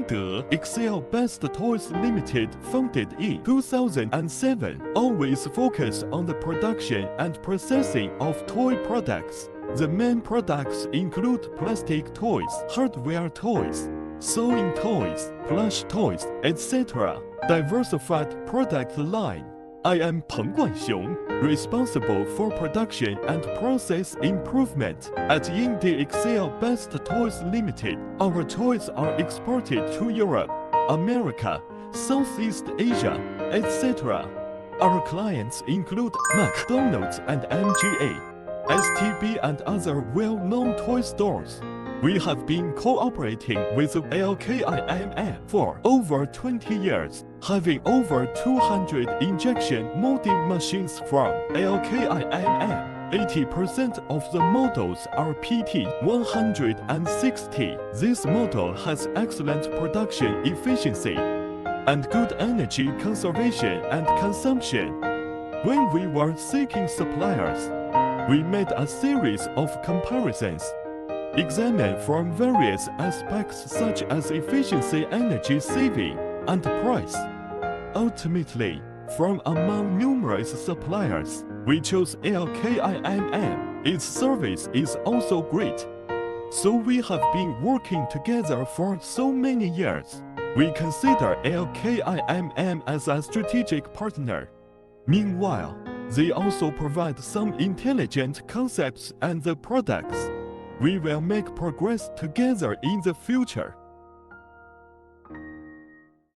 Yingde Excel Best Toys Limited, founded in 2007, always focus on the production and processing of toy products. The main products include plastic toys, hardware toys, sewing toys, plush toys, etc. Diversified product line. I am Peng responsible for production and process improvement at Yingde Excel Best Toys Limited. Our toys are exported to Europe, America, Southeast Asia, etc. Our clients include McDonald's and MGA, STB and other well-known toy stores. We have been cooperating with LKIMM for over 20 years, having over 200 injection molding machines from LKIMM. 80% of the models are PT160. This model has excellent production efficiency and good energy conservation and consumption. When we were seeking suppliers, we made a series of comparisons, examined from various aspects such as efficiency, energy saving, and price. Ultimately, from among numerous suppliers, we chose LKIMM. Its service is also great. So we have been working together for so many years. We consider LKIMM as a strategic partner. Meanwhile, they also provide some intelligent concepts and the products. We will make progress together in the future.